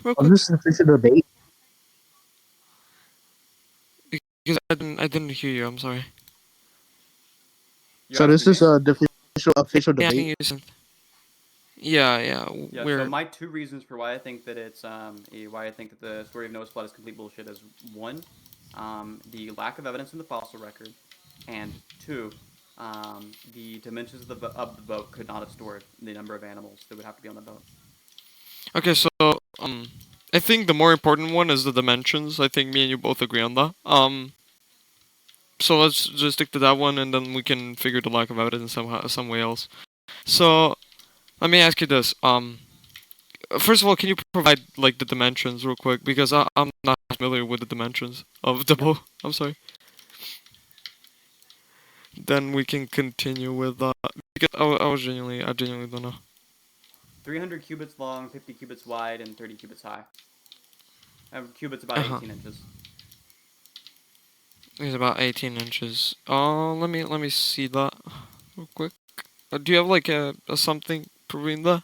real Was quick? this an official debate? Because I didn't hear you. I'm sorry. You're So this asking is me? a official Yeah, debate. asking you something. Yeah, yeah. Yeah. So We're my two reasons for why I think that why I think that the story of Noah's flood is complete bullshit is one, the lack of evidence in the fossil record, and two, the dimensions of the boat could not have stored the number of animals that would have to be on the boat. okay. So I think the more important one is the dimensions. I think me and you both agree on that. So let's just stick to that one, and then we can figure the lack of evidence somehow, some way else. So let me ask you this. First of all, can you provide like the dimensions real quick? Because I'm not familiar with the dimensions of the Yep. boat. I'm sorry. Then we can continue with because I genuinely don't know. 300 cubits long, 50 cubits wide, and 30 cubits high. Cubits about Uh huh. 18 inches. It's about 18 inches. Let me see that real quick. Do you have like a something proving that?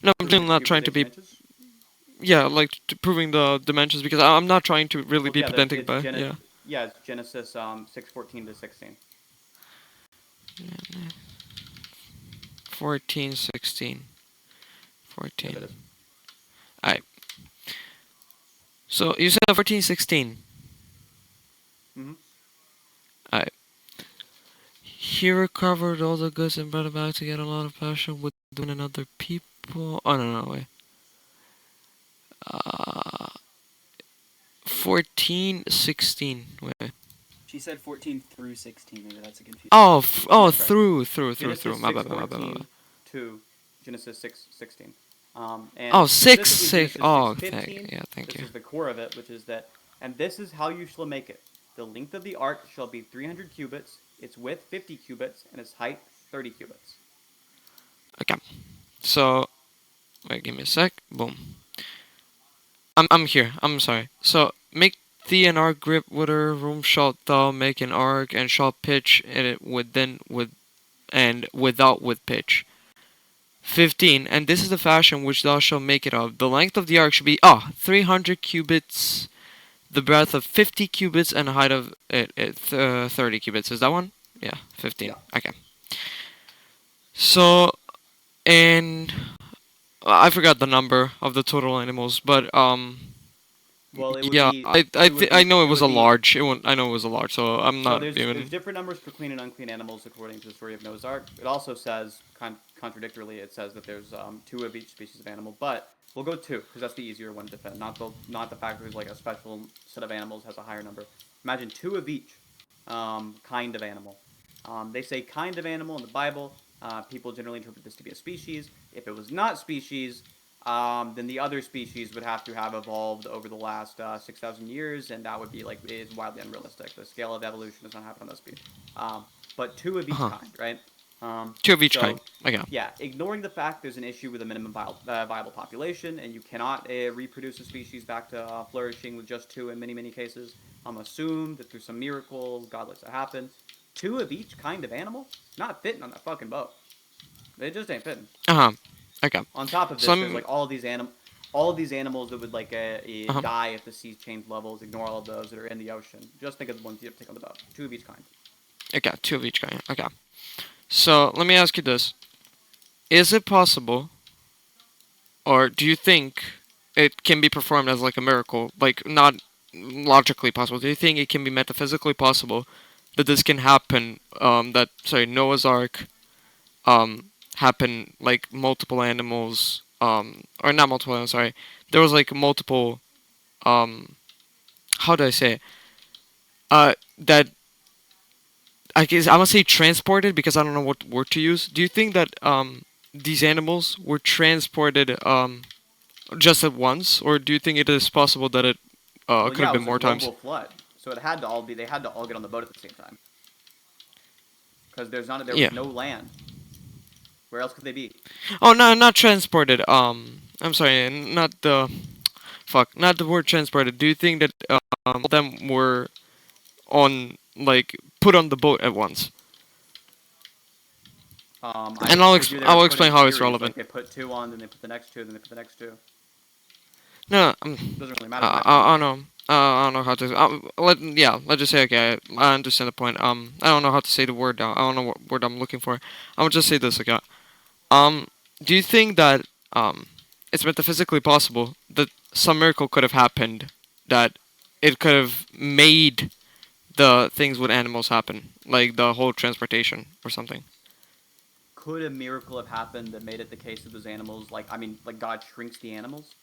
No, I'm just 300 not cubits, trying to 18 be. inches. Yeah, like proving the dimensions because I'm not trying to really Well, be yeah, pedantic, but yeah. It's Genesis 6:14 to 16. 14, 16, Yeah, that 14. is. Alright. So you said 14, 16. Mm-hmm. Alright. He recovered all the goods and brought it back to get a lot of passion with doing another people. Oh no, wait. Uh, 14, 16. Wait. She said 14 through 16. Maybe that's a confusion. Oh, That's right. through. Genesis My six bad, my bad, my bad. fourteen to Genesis 6:16. And Oh, six, specifically six. Genesis Oh, thank, 6:15. yeah, thank This you. is the core of it, which is that, and this is how you shall make it. The length of the ark shall be 300 cubits, its width 50 cubits, and its height 30 cubits. Okay. So, wait, give me a sec. Boom. I'm here. I'm sorry. So, make thee an ark grip with her room shalt thou make an ark and shalt pitch in it within with and without with pitch. 15. And this is the fashion which thou shalt make it of. The length of the ark should be 300 cubits, the breadth of 50 cubits, and the height of 30 cubits. Is that one? Yeah, 15. Yeah. Okay. So, and I forgot the number of the total animals, but Well, it would yeah, be I know it it was would a be large. I know it was a large, so I'm So not there's even. different numbers for clean and unclean animals according to the story of Noah's Ark. It also says, contradictorily, it says that there's two of each species of animal, but we'll go two because that's the easier one to defend. Not the fact that there's like a special set of animals has a higher number. Imagine two of each kind of animal. They say kind of animal in the Bible. People generally interpret this to be a species. If it was not species, then the other species would have to have evolved over the last 6,000 years, and that would be like is wildly unrealistic. The scale of evolution does not happen on that speed. But two of each Uh huh. kind, right? Two of each kind. So, Okay. yeah, ignoring the fact there's an issue with a minimum viable population, and you cannot reproduce a species back to flourishing with just two in many, many cases. Assume that through some miracle, God lets it happen. Two of each kind of animal, not fitting on that fucking boat. They just ain't fitting. Uh huh. Okay. On top of So this, there's I'm. like all of these animals that would like Uh huh. die if the seas change levels. Ignore all of those that are in the ocean. Just think of the ones you have to take on the boat. Two of each kind. Okay, two of each kind. Okay. So let me ask you this: is it possible, or do you think it can be performed as like a miracle, like not logically possible? Do you think it can be metaphysically possible that this can happen? That sorry, Noah's Ark happen like multiple animals or not multiple animals, sorry, there was like multiple um how do I say it? That I guess I'm gonna say transported because I don't know what word to use. Do you think that these animals were transported just at once, or do you think it is possible that it Well, could yeah, have it been was a more times? global flood, so it had to all be. They had to all get on the boat at the same time because there Yeah. was no land. Where else could they be? Oh no, not transported. I'm sorry, not the not the word transported. Do you think that all of them were on like put on the boat at once? I And figured they were I'll put in explain how it's series. relevant. Like they put two on, then they put the next two, then they put the next two. No, Doesn't really matter. I don't know. I don't know how to. Let's just say okay. I understand the point. I don't know how to say the word. I don't know what word I'm looking for. I will just say this. Okay. Um, do you think that it's metaphysically possible that some miracle could have happened, that it could have made the things with animals happen, like the whole transportation or something? Could a miracle have happened that made it the case that those animals, like God shrinks the animals?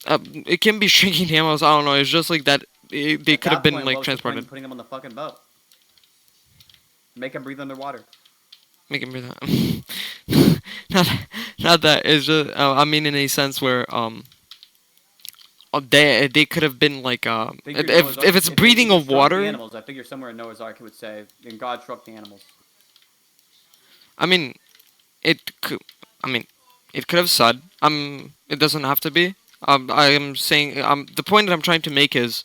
It can be shrinking the animals. I don't know. It's just like that. They At could have that been point, like what was the point in transported. putting them on the fucking boat? Make them breathe underwater. Making me that. not, not that. It's just. I mean, in a sense where they could have been like Figure Noah's Ark. if it's breathing If it of shrunk the water. animals, I figure somewhere in Noah's Ark it would say, "And God shrunk the animals." I mean, it could. I mean, it could have said. It doesn't have to be. I am saying. The point that I'm trying to make is,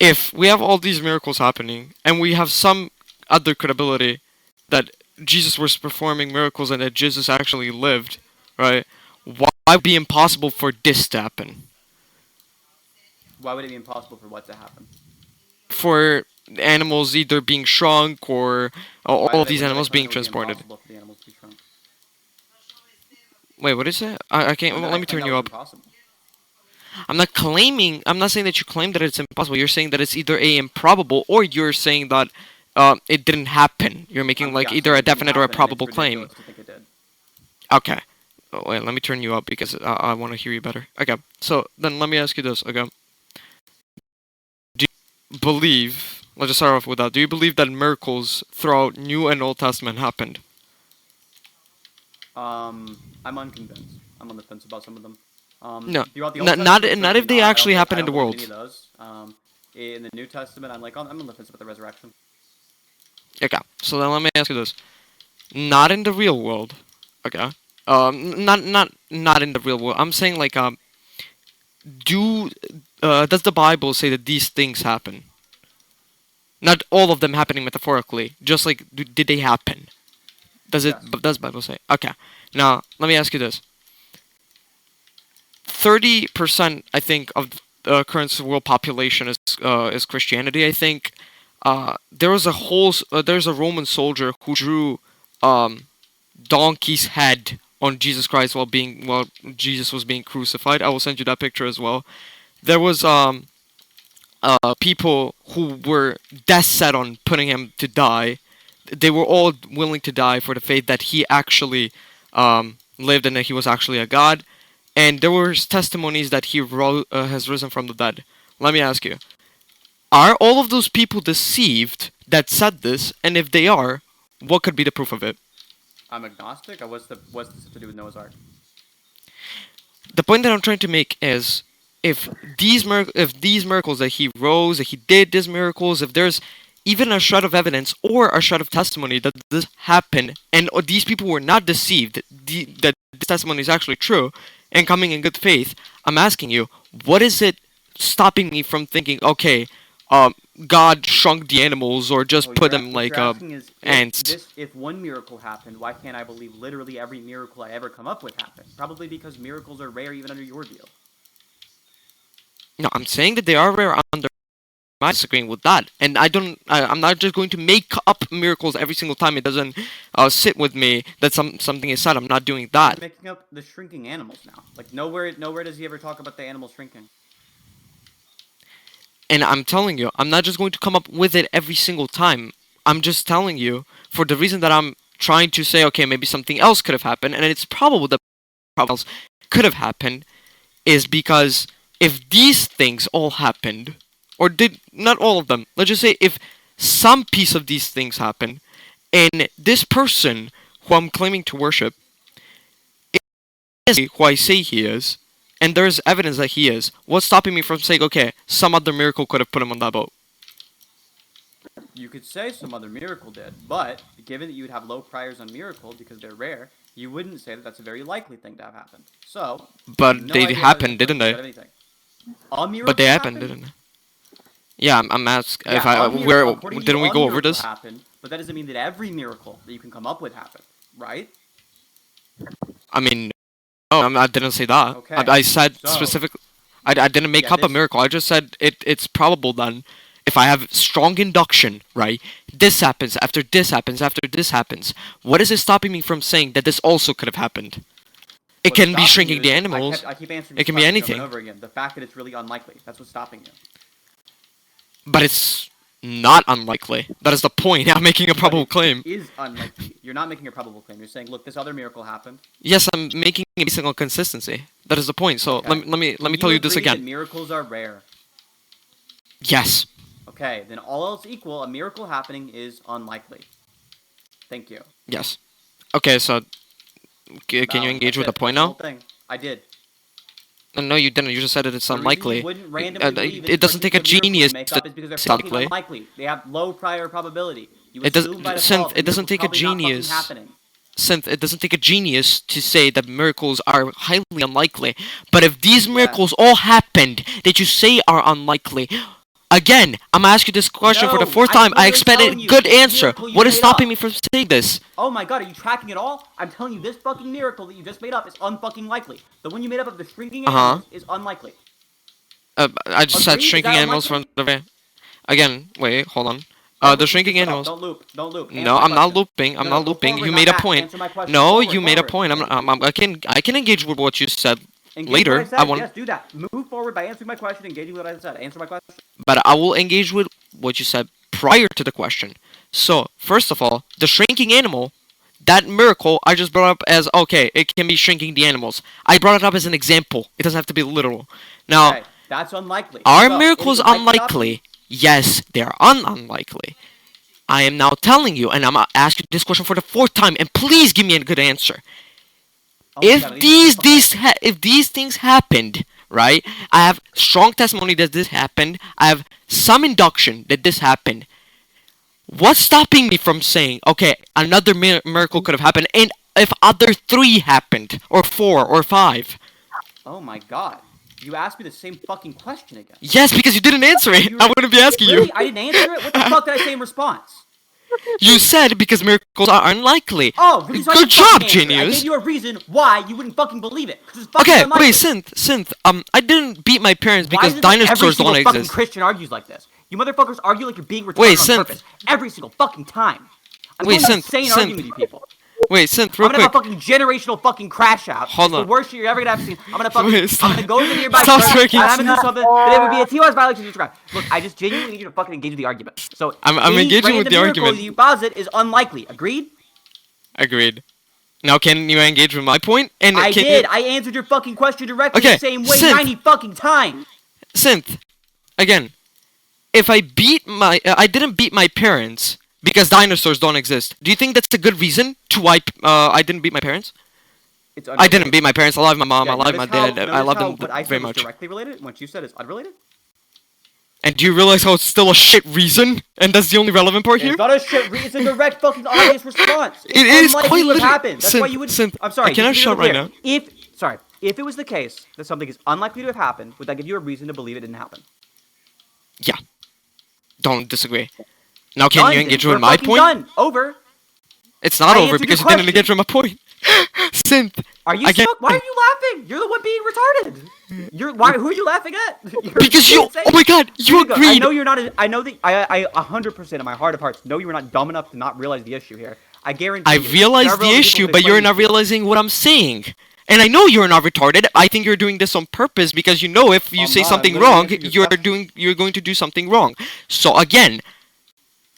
if we have all these miracles happening, and we have some other credibility that Jesus was performing miracles and that Jesus actually lived, right? Why would it be impossible for this to happen? Why would it be impossible for what to happen? For animals either being shrunk or Why all do of they? these When do they animals claim being it would be transported. impossible for the animals to be shrunk? Wait, what is it? I can't. When Well, did let I me claim turn that you was up. impossible? I'm not claiming. I'm not saying that you claim that it's impossible. You're saying that it's either a improbable, or you're saying that it didn't happen. You're making like Yeah, either saying a it didn't definite or a happen, and it's probable claim. ridiculous to think it did. Okay. Oh, wait, let me turn you up because I want to hear you better. Okay. So then let me ask you this. Okay. Do you believe? Let's just start off with that. Do you believe that miracles throughout New and Old Testament happened? I'm unconvinced. I'm on the fence about some of them. No. Throughout the Old Not Testament, not certainly if they not. actually I happen in don't the believe any world. of those. In the New Testament, I'm on the fence about the resurrection. Okay. So then let me ask you this. Not in the real world. Okay. Not in the real world. I'm saying like do does the Bible say that these things happen? Not all of them happening metaphorically. Just like did they happen? Does it? Yes. Does Bible say? Okay. Now let me ask you this. 30%, I think, of the current world population is Christianity. I think there was there's a Roman soldier who drew donkey's head on Jesus Christ while Jesus was being crucified. I will send you that picture as well. There was people who were dead set on putting him to die. They were all willing to die for the faith that he actually lived and that he was actually a god. And there were testimonies that he has risen from the dead. Let me ask you: are all of those people deceived that said this? And if they are, what could be the proof of it? I'm agnostic. What's this have to do with Noah's Ark? The point that I'm trying to make is if if these miracles that he rose, that he did these miracles, if there's even a shred of evidence or a shred of testimony that this happened and these people were not deceived, that this testimony is actually true and coming in good faith, I'm asking you, what is it stopping me from thinking, okay, God shrunk the animals or just Oh, put them what like you're asking is ants? if one miracle happened, why can't I believe literally every miracle I ever come up with happened? Probably because miracles are rare even under your deal. No, I'm saying that they are rare under. I'm disagreeing with that, and I'm not just going to make up miracles every single time it doesn't sit with me that something is said. I'm not doing You're that, making up the shrinking animals now. Like nowhere does he ever talk about the animals shrinking. and I'm telling you, I'm not just going to come up with it every single time. I'm just telling you for the reason that I'm trying to say, okay, maybe something else could have happened, and it's probable that something else could have happened, is because if these things all happened, or did not all of them, let's just say if some piece of these things happened, and this person who I'm claiming to worship is who I say he is, and there's evidence that he is, what's stopping me from saying, okay, some other miracle could have put him on that boat? You could say some other miracle did, but given that you would have low priors on miracle because they're rare, you wouldn't say that that's a very likely thing to have happened. So, I have But no they idea how this happened, didn't influences they? about anything. A But they miracle happened, happened? didn't they? Yeah, I'm asking if Yeah, I a miracle, where according to didn't you, we a go over miracle this? happened, but that doesn't mean that every miracle that you can come up with happened, right? I mean, I didn't say that. Okay, I said so- specifically. I didn't make Yeah, up a this- miracle. I just said it's probable then. If I have strong induction, right? This happens after this happens after this happens. What is it stopping me from saying that this also could have happened? It What's can be stopping shrinking you the is- animals. I keep answering It this can be question anything. over and over again. The fact that it's really unlikely. That's what's stopping you. But it's not unlikely. That is the point. I'm making a probable claim. It is unlikely. You're not making a probable claim. You're saying, look, this other miracle happened. Yes, I'm making a based on consistency. That is the point. So Okay. let me tell you this agree that again. miracles are rare. Yes. Okay, then all else equal, a miracle happening is unlikely. Thank you. Yes. Okay, so can No, you engage that's with the it. point That's the now? whole thing. I did. No, you didn't. You just said that it's The reason unlikely. you wouldn't randomly believe It doesn't take a particular miracle genius make to up is because they're it's fucking unlikely. unlikely. They have low prior probability. You It does- assume by Synth, default it doesn't the take a miracle's probably not fucking genius. happening. Synth, it doesn't take a genius to say that miracles are highly unlikely. But if these miracles all happened that you say are unlikely, again, I'm gonna ask you this question for the No, fourth I'm time. I literally expected a telling you, good this answer. miracle you What is made stopping up. me from saying this? Oh my god, are you tracking it all? I'm telling you, this fucking miracle that you just made up is unfucking likely. The one you made up of the shrinking animals is unlikely. I just said Agreed? Is shrinking that animals from unlikely? the again. Wait, hold on. Don't The loop shrinking yourself. animals. Don't loop. Don't loop. Answer No, my I'm not question. looping. I'm No, not go looping. forward, You not made a back. point. Answer my question. No, Forward, you made a forward. point. I can engage with what you said Engage later. What I, said. I want, Yes, do that. Move forward by answering my question, engaging with what I said. Answer my question. but I will engage with what you said prior to the question. So, first of all, the shrinking animal, that miracle I just brought up as okay, it can be shrinking the animals. I brought it up as an example. It doesn't have to be literal. Now, Okay, that's unlikely. are So, miracles it is likely unlikely? Yes, they are unlikely. I am now telling you, and I'm asking this question for the fourth time, and please give me a good answer. Oh my God, If these things happened, right? I have strong testimony that this happened. I have some induction that this happened. What's stopping me from saying, okay, another miracle could have happened, and if other 3 happened, or 4, or 5? Oh my god. You asked me the same fucking question again. Yes, because you didn't answer it. I wouldn't be asking Really? you. I didn't answer it? What the fuck did I say in response? You said because miracles are unlikely. Oh, really? So I Good didn't fucking job, answer it. I genius. gave you a reason why you wouldn't fucking believe it. 'Cause it's fucking Okay, unlikely. wait, Synth. I didn't beat my parents Why because is it that every dinosaurs single don't fucking exist. Christian argues like this? You motherfuckers argue like you're being retarded Wait, on Synth. purpose. Every single fucking time. I'm Wait, going Synth, insane Synth. arguing with you people. Wait, Synth, I'm real gonna have quick. a fucking generational fucking crash out. Hold It's on. the worst shit you're ever gonna have seen. I'm gonna fucking, Wait, I'm stop. gonna go to the nearby Stop church, speaking. and I'm gonna do something that it would be a TOS violation to describe. Look, I just genuinely need you to fucking engage with the argument. So, I'm any engaging with random the miracle argument. you posit is unlikely. Agreed? Agreed. Now, can you engage with my point? And I can did. You... I answered your fucking question directly Okay, the same way Synth. 90 fucking times. Synth, again, if I didn't beat my parents because dinosaurs don't exist. Do you think that's a good reason to why I didn't beat my parents? It's I didn't beat my parents. I love my mom. Yeah, I love my notice how- dad. I notice love how them what I said very was much. directly related, and what you said is unrelated. And do you realize how it's still a shit reason? And that's the only relevant part here? It's not a shit. It's a direct fucking obvious response. It's It is unlikely quite to have literally- happened. That's why you would. Synth, I'm sorry. I cannot just to be shout right clear, now. If it was the case that something is unlikely to have happened, would that give you a reason to believe it didn't happen? Yeah. Don't disagree. Now can Done, you then. engage We're with my fucking point? Done. Over. It's not I over answered because you your didn't engage with my point. Synth. Are you Again- stuck? Why are you laughing? You're the one being retarded. Who are you laughing at? You're Because you. insane. Oh my god, you Here go. I agreed. know you're not. I know that. I 100% in my heart of hearts know you were not dumb enough to not realize the issue here. I guarantee. I you, realized several the people issue, could but you're explain not this to you. realizing what I'm saying. And I know you're not retarded. I think you're doing this on purpose because you know if you I'm say not. something I'm literally wrong, answering your question. you're going to do something wrong. So again,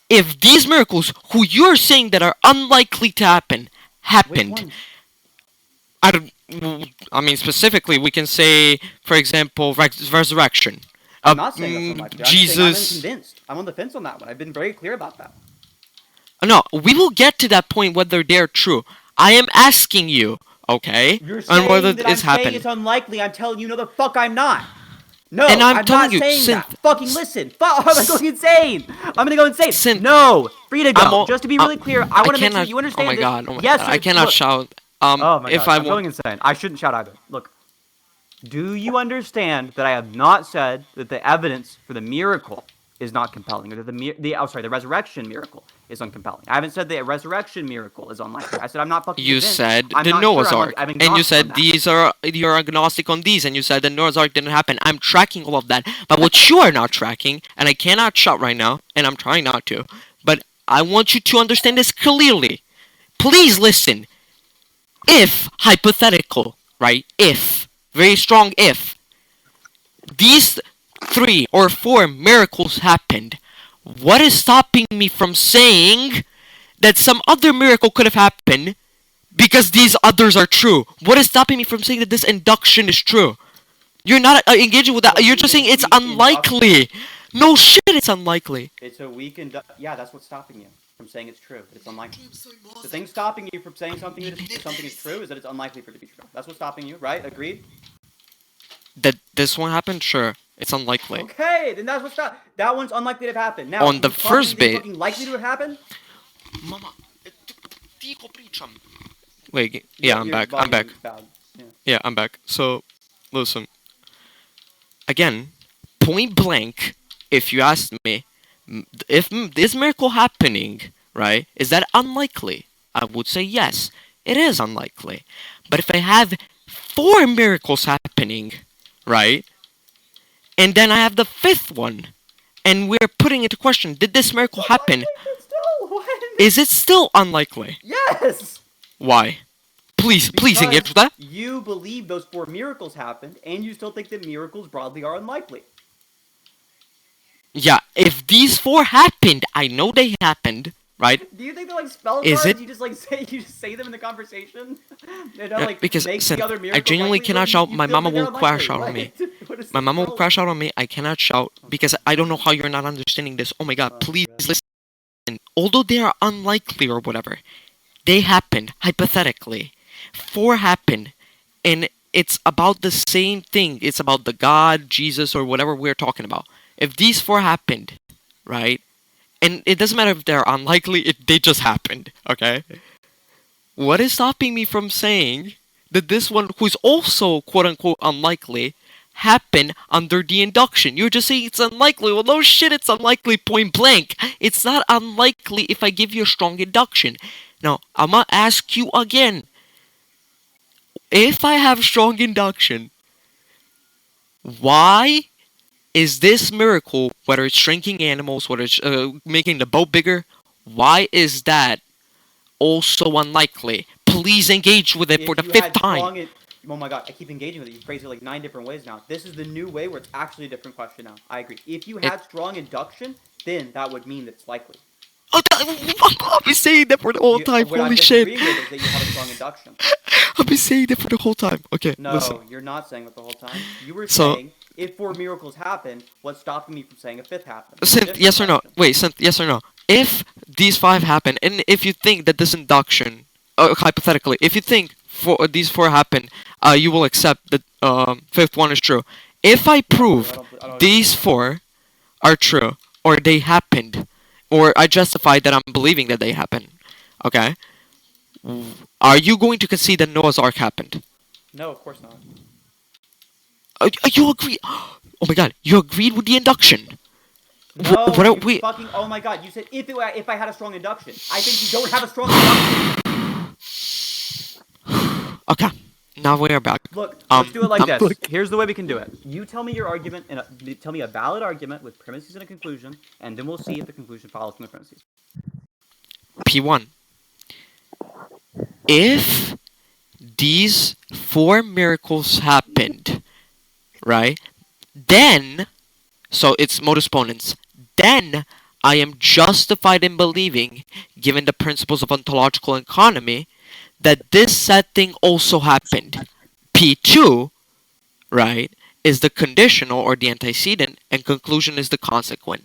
if these miracles, who you're saying that are unlikely to happen, Which happened, one? I mean specifically, we can say, for example, resurrection. I'm not saying that's unlikely. I'm saying I'm Jesus. unconvinced. I'm on the fence on that one. I've been very clear about that. No, we will get to that point whether they're true. I am asking you, okay, You're on saying whether that I'm it's saying happened. it's unlikely. I'm telling you, no, the fuck, I'm not. No, And I'm not telling you, saying that. Synth- Fucking listen. Fuck, I'm going insane. I'm gonna go insane. Synth- No, free to go. I'm all- Just to be really clear, I want to make sure cannot- you understand Oh my this. god, oh my Yes, god, I it's- cannot look. shout. Oh my if god, I I'm going want, insane. I shouldn't shout either. Look, do you understand that I have not said that the evidence for the miracle is not compelling, or the resurrection miracle is uncompelling. I haven't said the resurrection miracle is unlikely. I said I'm not fucking You convinced. said I'm the not Noah's sure. Ark, I'm and you agnostic on said that. you're agnostic on these, and you said the Noah's Ark didn't happen. I'm tracking all of that, but what you are not tracking, and I cannot shout right now, and I'm trying not to, but I want you to understand this clearly. Please listen. If hypothetical, right? If very strong if these 3 or 4 miracles happened, what is stopping me from saying that some other miracle could have happened because these others are true? What is stopping me from saying that this induction is true? You're not engaging with that. What You're do you just saying mean it's weak unlikely. No shit, it's unlikely. It's a weak yeah, that's what's stopping you from saying it's true. That it's unlikely. The thing stopping you from saying something is true is that it's unlikely for it to be true. That's what's stopping you, right? Agreed? That this one happened? Sure. It's unlikely. Okay, then that's what's that one's unlikely to have happened. Now, On the first bit. fucking likely to have happened? Mama, wait, yeah, I'm back. I'm back. Yeah, I'm back. So, listen. Again, point blank, if you asked me, if this miracle happening, right, is that unlikely? I would say yes, it is unlikely. But if I have 4 miracles happening, right, and then I have the 5th one, and we're putting into question, did this miracle happen? Is it still unlikely? Yes! Why? Please engage with that. You believe those 4 miracles happened, and you still think that miracles broadly are unlikely. Yeah, if these 4 happened, I know they happened, right? Do you think they're like spell Is cards? it? You just say them in the conversation? They're not like Because make Sinthe, the other I miracles genuinely likely, cannot but shout. you My still mama think they're will crash out unlikely. on me. What is My the mama will spell? crash out on me. I cannot shout because I don't know how you're not understanding this. Oh my god, Oh, please God. listen. Although they are unlikely or whatever, they happened, hypothetically. 4 happened, and it's about the same thing. It's about the God, Jesus, or whatever we're talking about. If these 4 happened, right? And it doesn't matter if they're unlikely, they just happened, okay? What is stopping me from saying that this one, who's also quote-unquote unlikely, happened under the induction? You're just saying it's unlikely. Well, no shit, it's unlikely point blank. It's not unlikely if I give you a strong induction. Now, I'm gonna ask you again. If I have strong induction, why is this miracle, whether it's shrinking animals, whether it's making the boat bigger, why is that also unlikely? Please engage with it for the 5th time. Oh my god, I keep engaging with it. You've phrased it like 9 different ways now. This is the new way where it's actually a different question now. I agree. If you had strong induction, then that would mean that it's likely. I've been saying that for the whole time. What I'm Holy shit. disagreeing with is that you have a strong induction. I've been saying that for the whole time. Okay, No, listen. you're not saying it the whole time. You were So- saying if 4 miracles happen, what's stopping me from saying a 5th happened? Synth, yes or no? Wait, Synth, yes or no? If these 5 happen, and if you think that this induction, hypothetically, if you think these 4 happen, you will accept that 5th one is true. If I prove I don't these 4 are true, or they happened, or I justify that I'm believing that they happened, okay? Are you going to concede that Noah's Ark happened? No, of course not. You agree? Oh my god, you agreed with the induction. No, What are you we? fucking. Oh my god, you said if I had a strong induction. I think you don't have a strong induction. Okay, now we are back. Look, let's do it like I'm this. Here's the way we can do it. You tell me your argument and tell me a valid argument with premises and a conclusion, and then we'll see if the conclusion follows from the premises. P1. If these 4 miracles happened, right? Then, so it's modus ponens. Then I am justified in believing, given the principles of ontological economy, that this said thing also happened. P2, right, is the conditional or the antecedent, and conclusion is the consequent.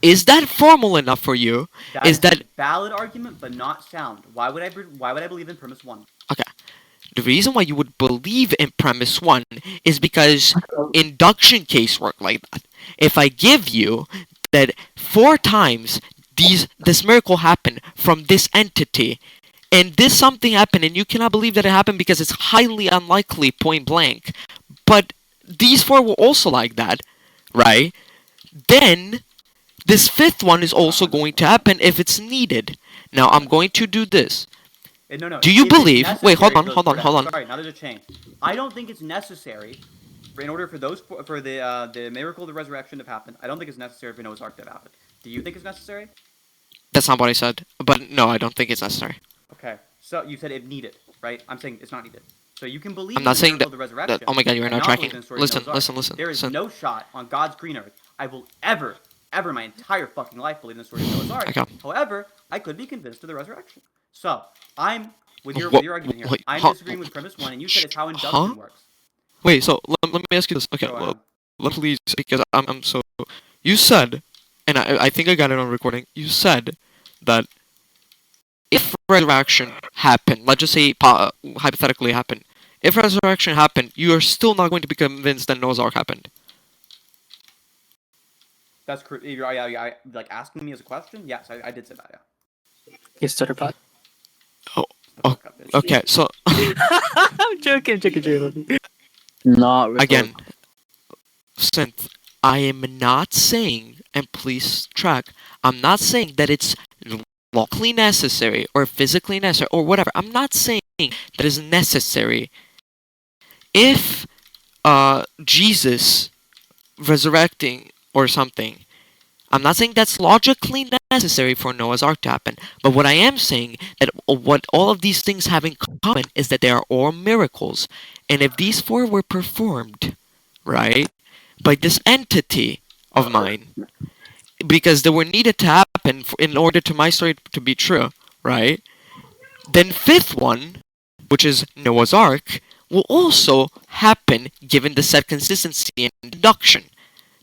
Is that formal enough for you? Is that a valid argument, but not sound? Why would I believe in premise 1? okay? The reason why you would believe in premise 1 is because induction case work like that. If I give you that 4 times this miracle happened from this entity, and this something happened, and you cannot believe that it happened because it's highly unlikely, point blank, but these 4 were also like that, right? Then this fifth one is also going to happen if it's needed. Now I'm going to do this. No. Do you If it's believe? Wait, hold necessary on, for those hold on, four to hold happen. on. Sorry, now there's a chain. I don't think it's necessary in order for the miracle of the resurrection to happen. I don't think it's necessary for Noah's Ark to happen. Do you think it's necessary? That's not what I said. But no, I don't think it's necessary. Okay. So you said if needed, right? I'm saying it's not needed. So you can believe I'm in not the saying miracle that. of the resurrection. Oh my God, you are and not not believe tracking. in the story of Listen, Noah's Ark. listen, listen, There is listen. no shot on God's green earth I will ever my entire fucking life believe in the story of Noah's Ark. Okay. However, I could be convinced of the resurrection. So I'm with your What- argument here. wait, I'm huh? disagreeing with premise one, and you said it's how induction Huh? works. Wait, so let me ask you this. Okay, Go well, ahead. please, because I'm so. You said, and I think I got it on recording. You said that if resurrection happened, let's just say hypothetically happened, if resurrection happened, you are still not going to be convinced that Noah's Ark happened. That's yeah, like asking me as a question. Yes, I did say that. Yeah. You stutter pot. Oh, Shut the oh, fuck up, bitch. okay. So I'm joking. Not retarded. again, Synth, I am not saying, and please track, I'm not saying that it's lawfully necessary or physically necessary or whatever. I'm not saying that is necessary. If Jesus resurrecting or something, I'm not saying that's logically necessary for Noah's Ark to happen. But what I am saying that what all of these things have in common is that they are all miracles. And if these four were performed, right, by this entity of mine, because they were needed to happen in order to my story to be true, right? Then fifth one, which is Noah's Ark, will also happen given the set consistency and induction.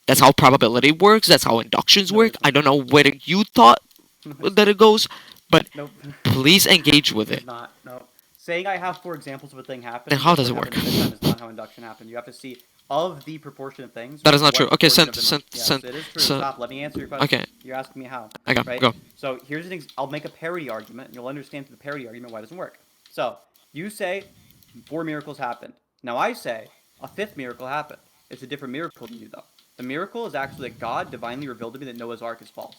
That's how probability works. That's how inductions work. I don't know where you thought that it goes, but Nope. please engage with It's it. not. No. Saying I have 4 examples of a thing happen. Then how does it happen work? This time is not how induction happened. You have to see of the proportion of things. That is not what true. Okay, proportion of sent, them are- sent, Yes, it is true. sent. Stop. Let me answer your question. Okay, You're asking me how. okay, Right? go. So here's an I'll make a parody argument, and you'll understand through the parody argument why it doesn't work. So you say 4 miracles happened. Now I say a 5th miracle happened. It's a different miracle to you, though. The miracle is actually that God divinely revealed to me that Noah's Ark is false.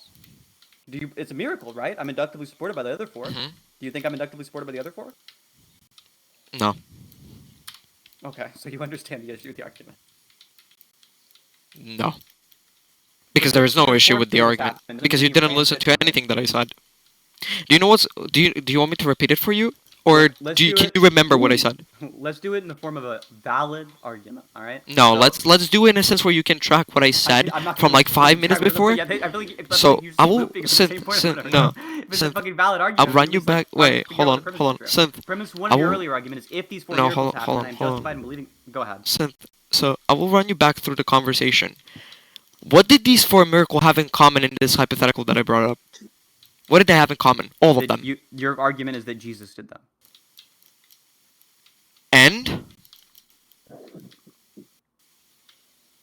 It's a miracle, right? I'm inductively supported by the other 4. Mhm. Do you think I'm inductively supported by the other 4? No, Okay, so you understand the issue with the argument. no. Because there is no issue with the Fourth argument. thing that's Because you happened doesn't didn't mean listen you to ran anything that I said. Do you know what's? Do you want me to repeat it for you, or Let's do you do can it. you remember what I said? Let's do it in the form of a valid argument, all right? No, So- let's do it in a sense where you can track what I said I'm not from gonna like let 5 you minutes track with the- before. Yeah, I feel like, So, you just I keep will looping at the send- same point send- over and no, over. If it's a send- fucking valid I'll argument, run then you we start back. Wait, figure hold out on, what the premise hold on. is true. Synth, Premise one I of your will- earlier argument is if these 4 No, miracles hold happen, on, I'm hold on. justified in believing. Go ahead. Synth. So I will run you back through the conversation. What did these 4 miracles have in common in this hypothetical that I brought up? What did they have in common? All of them. Your argument is that Jesus did them. And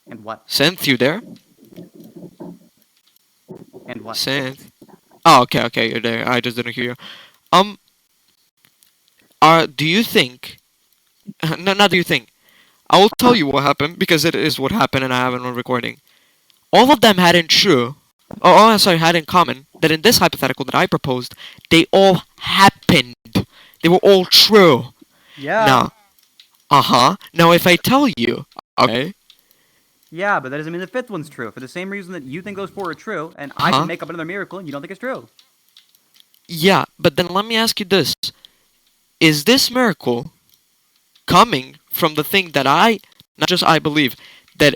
And what? Synth, you there? And what? Synth. Oh, okay, you're there. I just didn't hear you. Um, do you think? No, not do you think? I will tell you what happened because it is what happened, and I have it on recording. All of them had in true, had in common that in this hypothetical that I proposed, they all happened. They were all true. Yeah. Now, Now, if I tell you, okay, Yeah, but that doesn't mean the 5th one's true. For the same reason that you think those 4 are true, and I can make up another miracle, and you don't think it's true. yeah, but then let me ask you this: is this miracle coming from the thing that not just I believe, that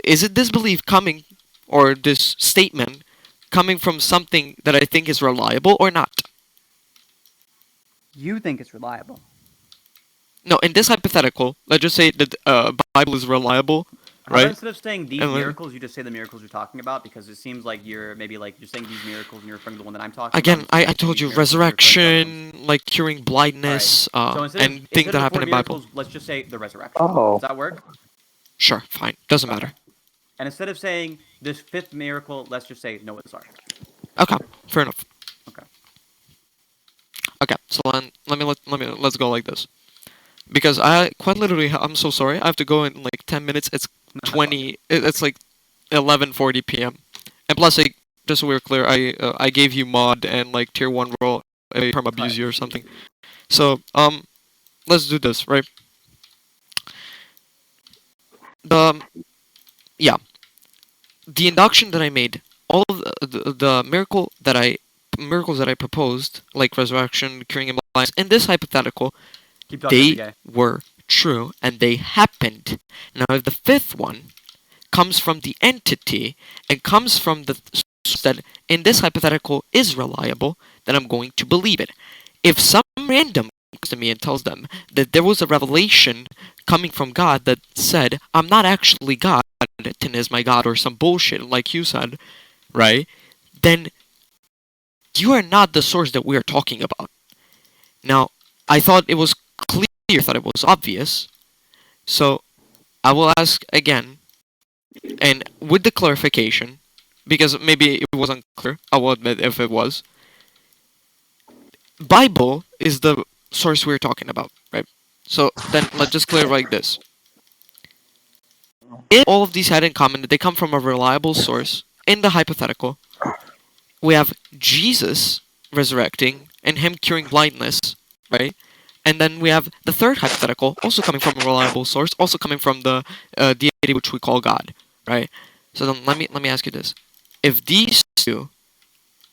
is it this belief coming, or this statement coming from something that I think is reliable or not? You think it's reliable. No, in this hypothetical, let's just say that Bible is reliable, How about right? instead of saying these And, miracles, you just say the miracles you're talking about, because it seems like you're saying these miracles and you're referring to the one that I'm talking Again, about. I told you resurrection, like curing blindness, So and things that happen in Bible. Let's just say the resurrection. Oh. Does that work? Sure, fine, doesn't matter. And instead of saying this 5th miracle, let's just say Noah's Ark. Okay, fair enough. Okay. Okay, so then let's go like this, because I quite literally I'm so sorry I have to go in like 10 minutes. It's 20. It's like 11:40 p.m. and plus like just so we're clear, I gave you mod and like tier 1 roll, a perm abuse you or something. So let's do this, right? The yeah, the induction that I made, all of the miracles that I proposed, like resurrection, curing imbalance, in this hypothetical, Keep talking, they guy. were true and they happened. Now, if the fifth one comes from the entity and comes from the source that in this hypothetical is reliable, then I'm going to believe it. If some random comes to me and tells them that there was a revelation coming from God that said, I'm not actually God, Tin is my God, or some bullshit like you said, right? Then you are not the source that we are talking about. Now, I thought it was clear, I thought it was obvious, so I will ask again, and with the clarification, because maybe it wasn't clear, I will admit if it was. Bible is the source we're talking about, right? So then let's just clear like this. If all of these had in common that they come from a reliable source, in the hypothetical, we have Jesus resurrecting and him curing blindness, right? And then we have the third hypothetical, also coming from a reliable source, also coming from the deity which we call God, right? So then let me ask you this: if these two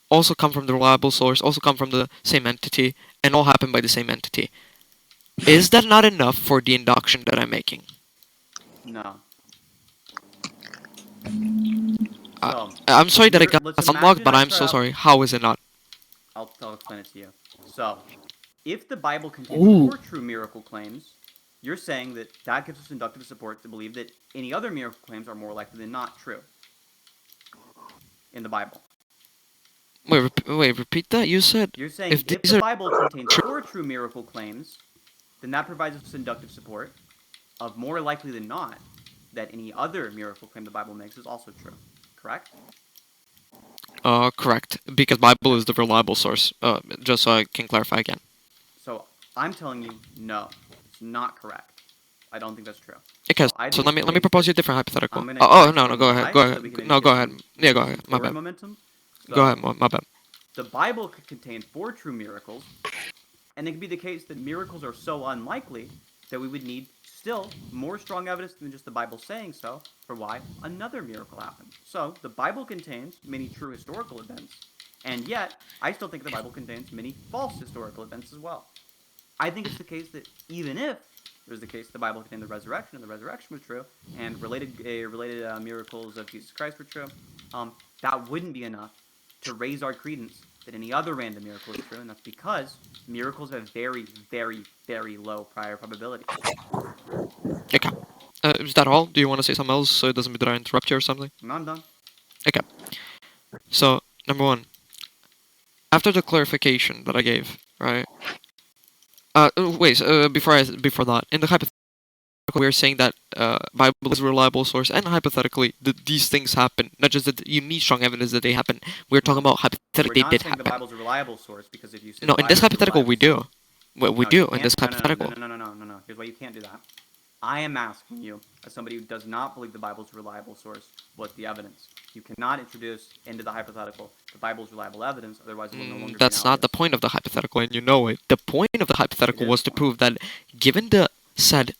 also come from the reliable source, also come from the same entity, and all happen by the same entity, is that not enough for the induction that I'm making? No. Uh, So, I'm sorry that I got let's unlocked, imagine but I I'm start so out- sorry. How is it not? I'll explain it to you. So, if the Bible contains Ooh. 4 true miracle claims, you're saying that that gives us inductive support to believe that any other miracle claims are more likely than not true in the Bible. Wait, repeat that. You said You're saying if if these the are Bible contains true. 4 true miracle claims, then that provides us inductive support of more likely than not that any other miracle claim the Bible makes is also true. Correct? Correct, because Bible is the reliable source. Just so I can clarify again. So I'm telling you, no, it's not correct. I don't think that's true. Okay, I so think it's the let me case propose that you a different hypothetical. I'm gonna Oh, no, explain go ahead, why, so we can no, get go ahead. some Yeah, go get ahead. some My forward bad. momentum. Go So ahead, my bad. the Bible could contain 4 true miracles, and it could be the case that miracles are so unlikely that we would need still more strong evidence than just the Bible saying so for why another miracle happened. So the Bible contains many true historical events, and yet I still think the Bible contains many false historical events as well. I think it's the case that even if there's the case the Bible contained the resurrection and the resurrection was true, and related miracles of Jesus Christ were true, that wouldn't be enough to raise our credence that any other random miracle is true, and that's because miracles have very, very, very low prior probability. Okay. Is that all? Do you want to say something else so it doesn't be that I interrupt you or something? I'm done. Okay. So number one, after the clarification that I gave, right? Wait. Before that, in the hypothetical, we are saying that Bible is a reliable source, and hypothetically, these things happen. Not just that you need strong evidence that they happen. We're talking about We're hypothetically they not did saying the happen. Bible's a reliable source because if you say No, the in this Bible's a hypothetical reliable we do. Well, we no, do you in this can't. hypothetical. No. Here's why you can't do that. I am asking you, as somebody who does not believe the Bible's a reliable source, what's the evidence? You cannot introduce into the hypothetical the Bible's reliable evidence, otherwise it will no longer be That's not the analogous. point of the hypothetical, and you know it. The point of the hypothetical It was is. to prove that, given the said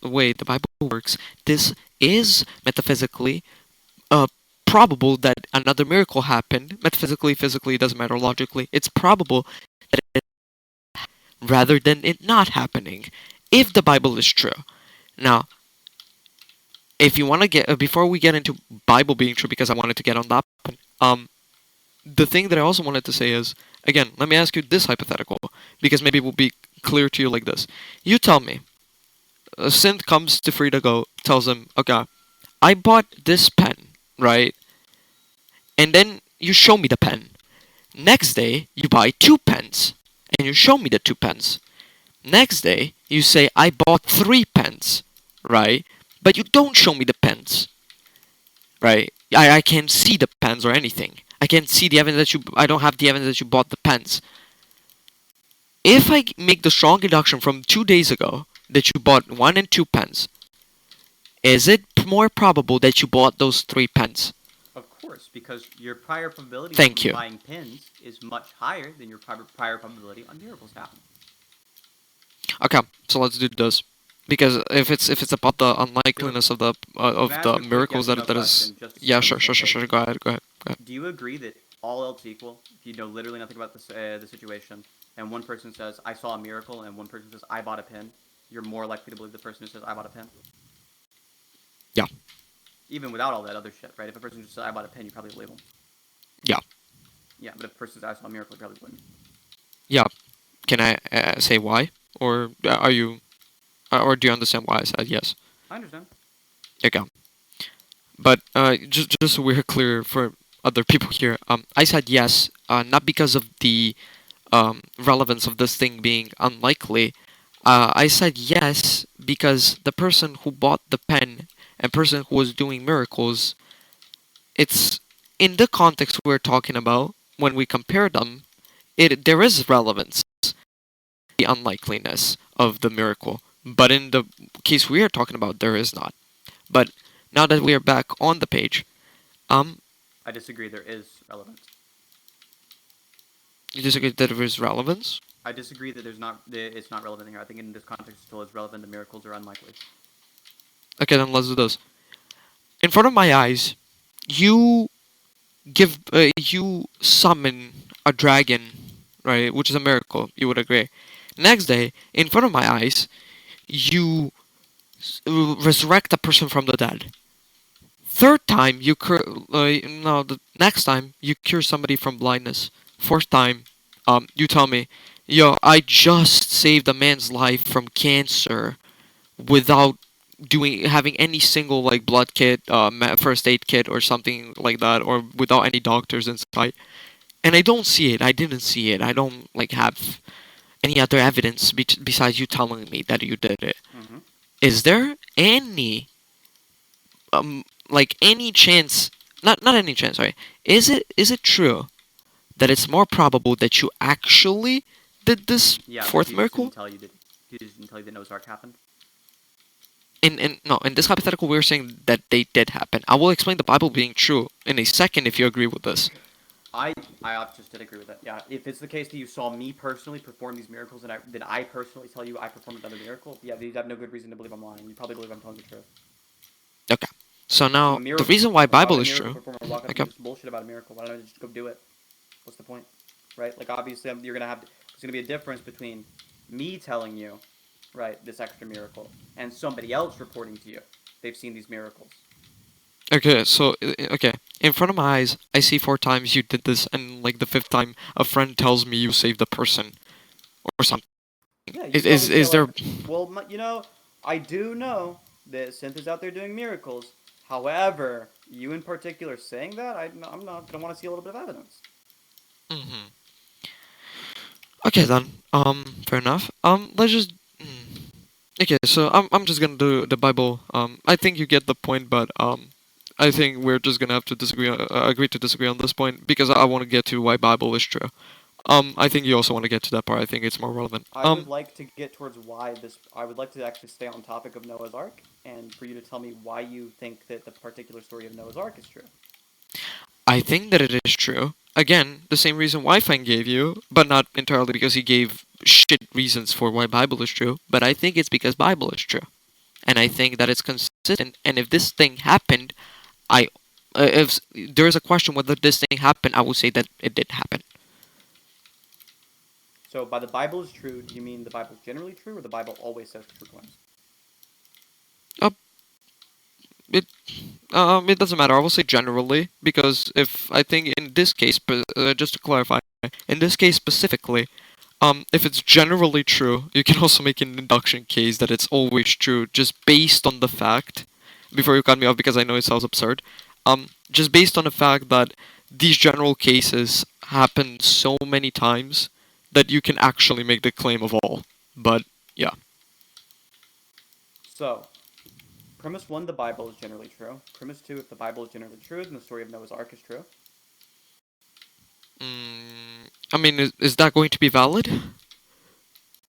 way the Bible works, this is metaphysically uh, probable that another miracle happened. Metaphysically, physically, it doesn't matter. Logically, it's probable that it rather than it not happening, if the Bible is true. Now, if you want to get before we get into Bible being true, because I wanted to get on that point, the thing that I also wanted to say is, again, let me ask you this hypothetical, because maybe it will be clear to you like this. You tell me, Sinthe comes to Frida Go, tells him, okay, I bought this pen, right? And then you show me the pen. Next day, you buy 2 pens, and you show me the 2 pens. Next day, you say, I bought 3 pens, right? But you don't show me the pens, right? I can't see the pens or anything. I can't see the evidence that I don't have the evidence that you bought the pens. If I make the strong deduction from 2 days ago that you bought 1 and 2 pens, is it more probable that you bought those 3 pens? Of course, because your prior probability Thank on you. buying pins is much higher than your prior probability on miracles to happen. Okay, so let's do this. Because if it's about the unlikeliness of Can I ask a quick miracles yes or no that is, question, just to see yeah, if we're on sure the same sure page? go ahead go ahead. Do you agree that all else equal, if you know literally nothing about the situation, and one person says, I saw a miracle, and one person says, I bought a pin, you're more likely to believe the person who says, I bought a pin? Yeah. Even without all that other shit, right? If a person just says, I bought a pin, you probably believe them. Yeah. Yeah, but if a person says, I saw a miracle, you probably wouldn't. Yeah. Can I say why, or are you, or do you understand why I said yes? I understand. Okay. But just so we're clear for other people here, I said yes, not because of the relevance of this thing being unlikely. I said yes because the person who bought the pen and person who was doing miracles, it's in the context we're talking about when we compare them. There is relevance, the unlikeliness of the miracle, but in the case we are talking about, there is not. But now that we are back on the page, I disagree, there is relevance. you disagree that there is relevance? I disagree that it's not relevant here. I think in this context, still is relevant. The miracles are unlikely. Okay, then let's do this. In front of my eyes, you you summon a dragon, right? Which is a miracle. You would agree. Next day, in front of my eyes, you resurrect a person from the dead. Third time, you cure. No, the next time you cure somebody from blindness. Fourth time, you tell me, yo, I just saved a man's life from cancer without having any single like blood kit, first aid kit or something like that, or without any doctors in sight. And I don't see it. I didn't see it. I don't like have any other evidence besides you telling me that you did it. Mm-hmm. Is there any like any chance? Not any chance. Sorry. Is it true that it's more probable that you actually did this Yeah, but fourth he just miracle? didn't tell you that. He just didn't tell you that Noah's Ark happened. In this hypothetical, we're saying that they did happen. I will explain the Bible being true in a second if you agree with this. I just did agree with that. Yeah, if it's the case that you saw me personally perform these miracles, and did I personally tell you I performed another miracle? Yeah, you have no good reason to believe I'm lying. You probably believe I'm telling the truth. Okay. So I'm now a the miracle. reason why Like, why Bible would a is miracle true. performer walk up Okay. and do some bullshit about a miracle? Why don't I just go do it? What's the point? Right? Like, obviously, there's gonna be a difference between me telling you, right, this extra miracle, and somebody else reporting to you they've seen these miracles. Okay. So okay. In front of my eyes, I see 4 times you did this, and like the fifth time, a friend tells me you saved a person or something. Yeah, you Is probably is, say is there? like, well, I do know that Sinthe is out there doing miracles. However, you in particular saying that, I'm not gonna want to see a little bit of evidence. Hmm. Okay then. Fair enough. Let's just. Okay, so I'm just gonna do the Bible. I think you get the point, but I think we're just gonna have to disagree, agree to disagree on this point because I want to get to why Bible is true. I think you also want to get to that part. I think it's more relevant. I would like to get towards why this. I would like to actually stay on topic of Noah's Ark, and for you to tell me why you think that the particular story of Noah's Ark is true. I think that it is true. Again, the same reason Wi-Fi gave you, but not entirely because he gave shit reasons for why Bible is true. But I think it's because Bible is true, and I think that it's consistent. And if this thing happened, I, if there is a question whether this thing happened, I would say that it did happen. So, by the Bible is true, do you mean the Bible is generally true, or the Bible always says true claims? It it doesn't matter. I will say generally because if I think in this case, just to clarify, in this case specifically, if it's generally true, you can also make an induction case that it's always true, just based on the fact. Before you cut me off, because I know it sounds absurd. Just based on the fact that these general cases happen so many times that you can actually make the claim of all. But yeah. So, premise one, the Bible is generally true. Premise two, if the Bible is generally true, then the story of Noah's Ark is true. I mean, is that going to be valid?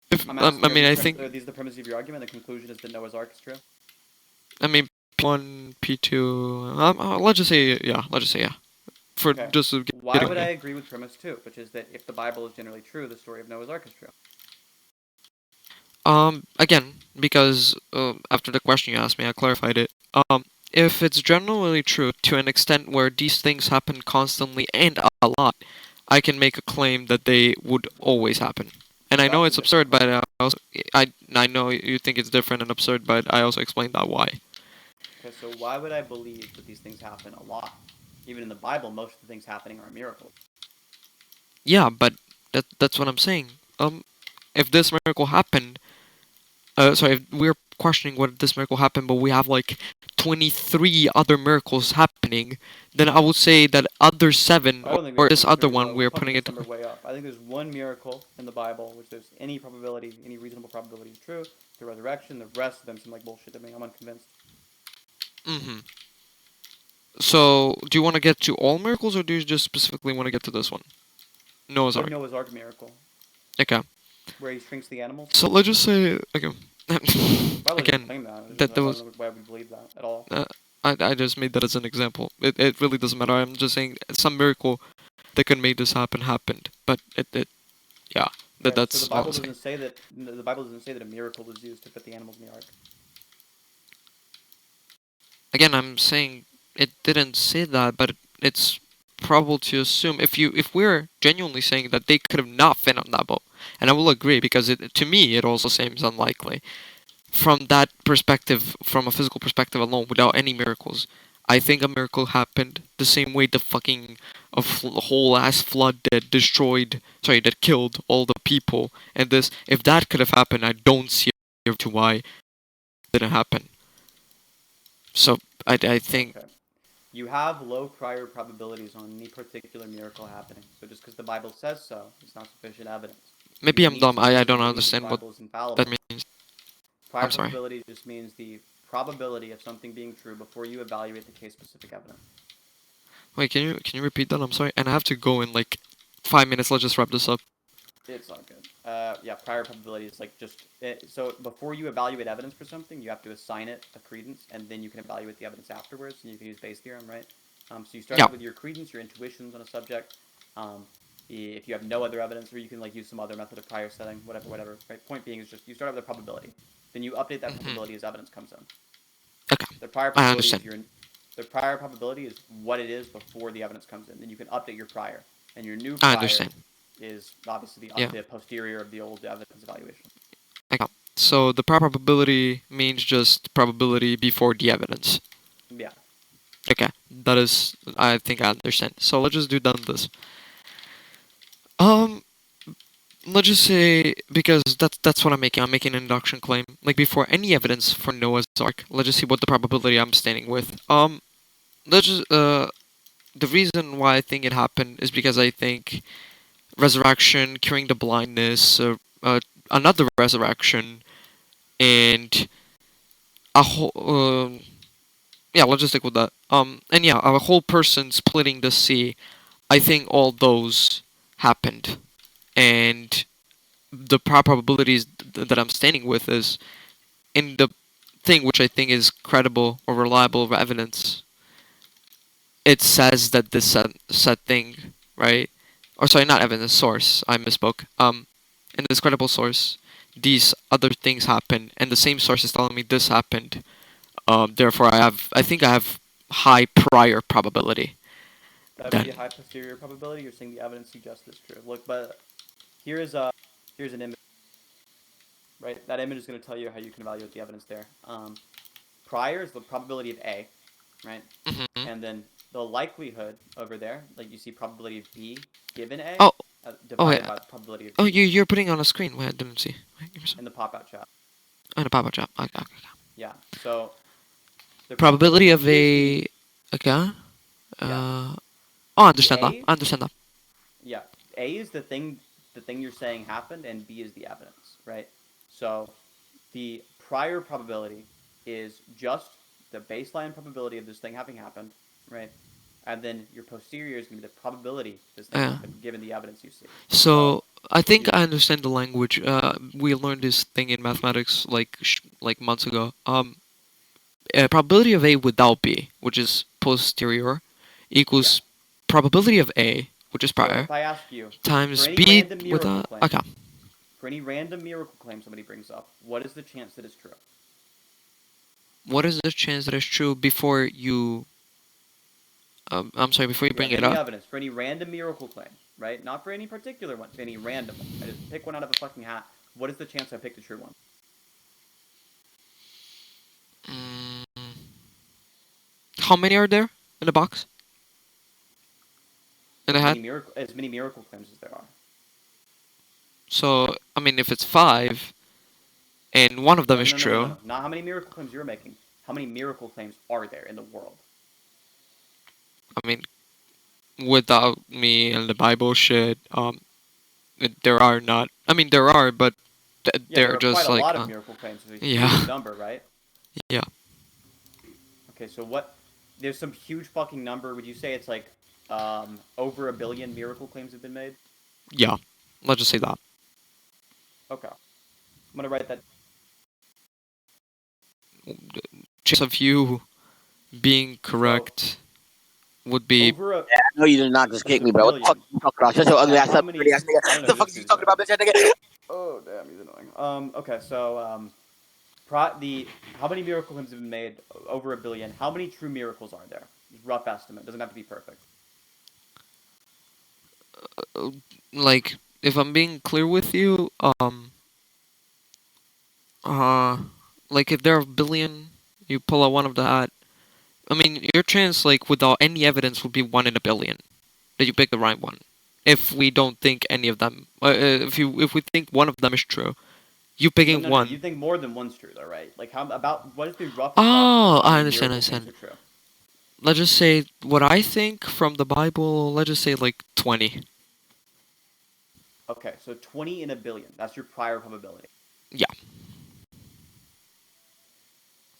If I'm asking, I mean, I think are these the premise of your argument? The conclusion is that Noah's Ark is true? I mean, P1, P2. Let's just say yeah. Let's just say yeah. for Okay. just to Why get would I agree with premise 2, which is that if the Bible is generally true, the story of Noah's Ark is true? Again, because after the question you asked me, I clarified it. If it's generally true to an extent where these things happen constantly and a lot, I can make a claim that they would always happen. And I know That's it's a different absurd, but I know you think it's different and absurd, but I also explained that why. Okay, so why would I believe that these things happen a lot? Even in the Bible, most of the things happening are miracles. Yeah, but that's what I'm saying. If this miracle happened, sorry, if we're questioning what this miracle happened, but we have like 23 other miracles happening, then I would say that other seven I don't think or there's this other 23 one low. we're We're pumping putting this it. number way up. I think there's one miracle in the Bible which there's any probability, any reasonable probability is true. The resurrection. The rest of them seem like bullshit to me. I'm unconvinced. Mm-hmm. So, do you want to get to all miracles, or do you just specifically want to get to this one? Noah's The Ark. Noah's Ark miracle, Okay. where he shrinks the animals. So let's just say, okay. The Bible doesn't Again, claim that. It's that just, that I was don't know why we believe that at all. I just made that as an example. It really doesn't matter. I'm just saying some miracle that could make this happen happened, but yeah, Okay, that's so the all Bible I'm saying. doesn't say that. The Bible doesn't say that a miracle was used to put the animals in the ark. Again, I'm saying it didn't say that, but it's probable to assume if we're genuinely saying that they could have not fit on that boat, and I will agree because to me it also seems unlikely from that perspective, from a physical perspective alone, without any miracles. I think a miracle happened the same way the fucking whole ass flood that that killed all the people, and this if that could have happened, I don't see a to why it didn't happen. So I think Okay. You have low prior probabilities on any particular miracle happening. So just because the Bible says so, it's not sufficient evidence. maybe You I'm need dumb. some I reason to don't believe that the understand what Bible is infallible. that means. Prior I'm sorry. probability just means the probability of something being true before you evaluate the case-specific evidence. Wait, can you repeat that? I'm sorry. And I have to go in like 5 minutes. Let's just wrap this up. It's not good. Yeah, prior probability is like just so before you evaluate evidence for something, you have to assign it a credence, and then you can evaluate the evidence afterwards, and you can use Bayes' theorem, right? So you start Yeah. out with your credence, your intuitions on a subject. If you have no other evidence, or you can like use some other method of prior setting, whatever. Right? Point being is just you start out with a probability, then you update that Mhm. probability as evidence comes in. Okay. The prior I probability is understand. the prior probability is what it is before the evidence comes in. Then you can update your prior, and your new I prior understand. is obviously Yeah. the posterior of the old evidence evaluation. Okay. So the probability means just probability before the evidence. Yeah. Okay. That is, I think I understand. So let's just do done this. Um, let's just say because that's what I'm making. I'm making an induction claim. Like before any evidence for Noah's Ark. Let's just see what the probability I'm standing with. Let's just the reason why I think it happened is because I think resurrection, curing the blindness, another resurrection, and a whole. Yeah, let's just stick with that. And yeah, a whole person splitting the sea. I think all those happened, and the probabilities that I'm standing with is in the thing which I think is credible or reliable evidence. It says that this said thing, right? Or sorry, not evidence, source. I misspoke. In this credible source, these other things happen, and the same source is telling me this happened. Therefore, I think I have high prior probability. That'd be a Then, high posterior probability. You're saying the evidence suggests it's true. Look, but here's here's an image, right? That image is going to tell you how you can evaluate the evidence there. Prior is the probability of A, right? hmm And then the likelihood over there, like you see probability of B given A, oh, oh divided wait, by the probability of oh B you're putting on a screen. Wait, I didn't see. Wait, give me some. in the pop-out chat. Oh, the pop job. Okay, okay. Yeah. So the Probability probability of B is the okay. yeah. Oh, I The understand that. A I understand that. Yeah, A is the thing you're saying happened, and B is the evidence, right? So the prior probability is just the baseline probability of this thing having happened, right? And then your posterior is going to be the probability this thing Yeah. happened, given the evidence you see. So I think You, I understand the language. We learned this thing in mathematics like months ago. Probability of A without B, which is posterior, yeah, equals probability of A, which is So prior, if I ask you, times for any B random with miracle a... claim, Okay. for any random miracle claim somebody brings up, what is the chance that it's true? What is the chance that it's true before you... I'm sorry, before you If you bring have it any up? evidence for any random miracle claim, right? Not for any particular one, any random one. I just pick one out of a fucking hat. What is the chance I picked a true one? Mm, how many are there in the box? In the hat? As many miracle claims as there are. So, I mean, if it's 5, and one of them No, is no, no, no, no, true, no. Not how many miracle claims you're making. How many miracle claims are there in the world? I mean, without me and the Bible shit, there are not. I mean, there are, but Yeah, there they're are quite just a like, lot of miracle claims. It's a yeah, huge number, right? yeah, Okay, so what? There's some huge fucking number. Would you say it's like over 1 billion miracle claims have been made? yeah. Let's just say that. Okay, I'm gonna write that. Chance of you being So correct would be... over a I know you did not just there's kick a me, bro. What the fuck billion. you talking about? Shut your ugly Now, ass how up, many? pretty ass nigga. I don't What know the who fuck this are you is, talking but about, bitch ass nigga? oh damn, he's annoying. Okay, so how many miracle claims have been made? Over 1 billion. How many true miracles are there? Rough estimate. Doesn't have to be perfect. like, if I'm being clear with you, uh, like if there are a billion, you pull out one of the hat. I mean, your chance, like, without any evidence, would be 1 in a billion that you pick the right one. If we don't think any of them, if we think one of them is true, you No, picking no, no. You one. think more than one's true, though, right? Like how about what is the rough approximate Oh, of how I many understand. I miracle claims understand. are true? Let's just say what I think from the Bible. Let's just say like 20. Okay, so 20 in a billion. That's your prior probability. Yeah,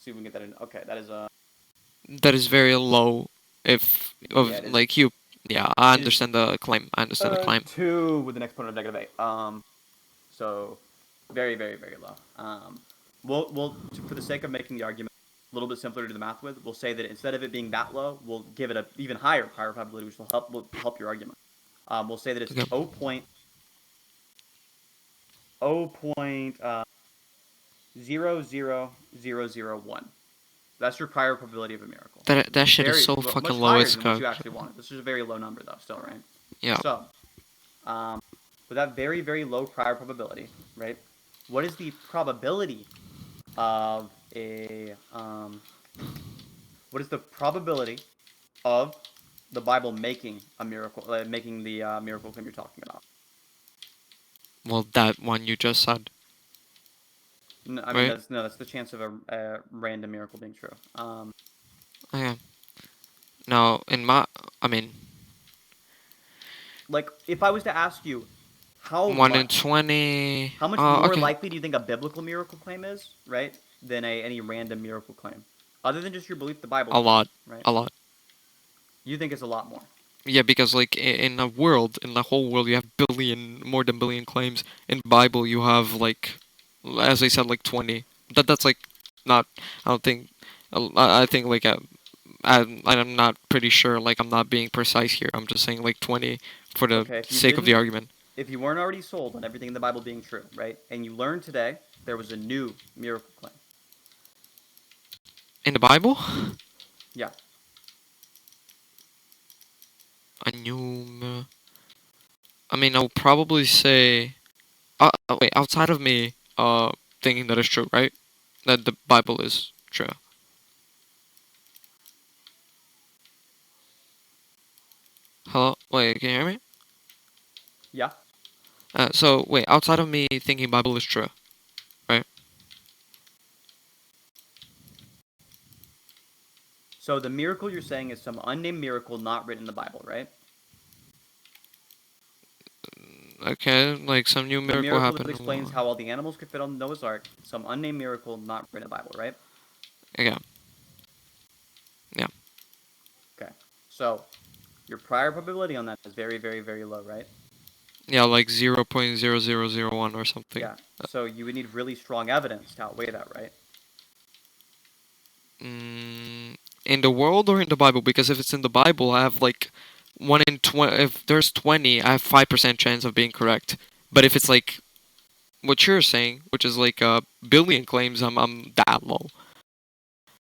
See if we can get that in. Okay, that is that is very low. If yeah, of it is. like you, yeah, I It is understand the claim. I understand the claim. 2 with an exponent of negative 8. So very, very, very low. For the sake of making the argument a little bit simpler to do the math with, we'll say that instead of it being that low, we'll give it a even higher prior probability, which will help your argument. We'll say that it's Okay. 0.00001. That's your prior probability of a miracle. That shit is Very so fucking much low. higher It's than what cooked. you actually wanted. This is a very low number, though, still, right? Yeah. So, with that very, very low prior probability, right? What is the probability of what is the probability of the Bible making a miracle, making the miracle claim you're talking about? Well, that one you just said, No, I mean right? that's the chance of a random miracle being true. Okay. Now, I mean, Like if I was to ask you, how 1 in much 20. how much more Okay. likely do you think a biblical miracle claim is, right, than any random miracle claim, other than just your belief the Bible A is true, lot. right? A lot. You think it's a lot more. Yeah, because like in a world, in the whole world, you have more than billion claims. In Bible, you have like, as I said, like 20. That's like not. I don't think. I think like I'm not pretty sure. Like I'm not being precise here. I'm just saying like 20 for the Okay, sake of the argument. if you weren't already sold on everything in the Bible being true, right, and you learned today there was a new miracle claim, In the Bible, yeah, a new. I mean, I would probably say. Wait, outside of me, thinking that is true, right? That the Bible is true. Hello? Wait, can you hear me? yeah. So wait, outside of me thinking Bible is true, right? So the miracle you're saying is some unnamed miracle not written in the Bible, right? Okay, like some new The miracle miracle that happened. explains how all the animals could fit on Noah's Ark, some unnamed miracle not written in the Bible, right? Yeah, yeah. Okay. So your prior probability on that is very, very, very low, right? Yeah, like 0.0001 or something. Yeah. So you would need really strong evidence to outweigh that, right? Mm, in the world or in the Bible? Because if it's in the Bible, I have like 1 in 20. If there's 20, I have 5% chance of being correct. But if it's like what you're saying, which is like a billion claims, I'm that low.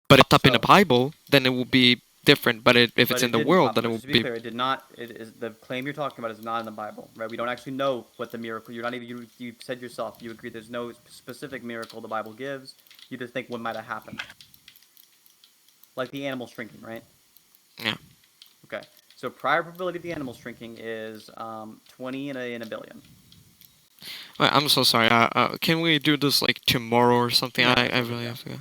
But if it's up in the So- Bible, then it will be different. But if But it's in it the didn't world, pop. then it But will to be be. clear, it did not. It is the claim you're talking about is not in the Bible, right? We don't actually know what the miracle. You're not even. You said yourself. You agree. There's no specific miracle the Bible gives. You just think what might have happened, like the animal shrinking, right? Yeah. Okay. So prior probability of the animal shrinking is 20 in a billion. Wait, I'm so sorry. Can we do this like tomorrow or something? Yeah, I that's okay, really yeah. have to go.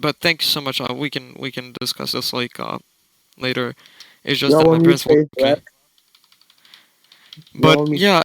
But thanks so much. We can discuss this like later. It's just Y'all that my want me to parents woke stay me. wet? Y'all But want me yeah,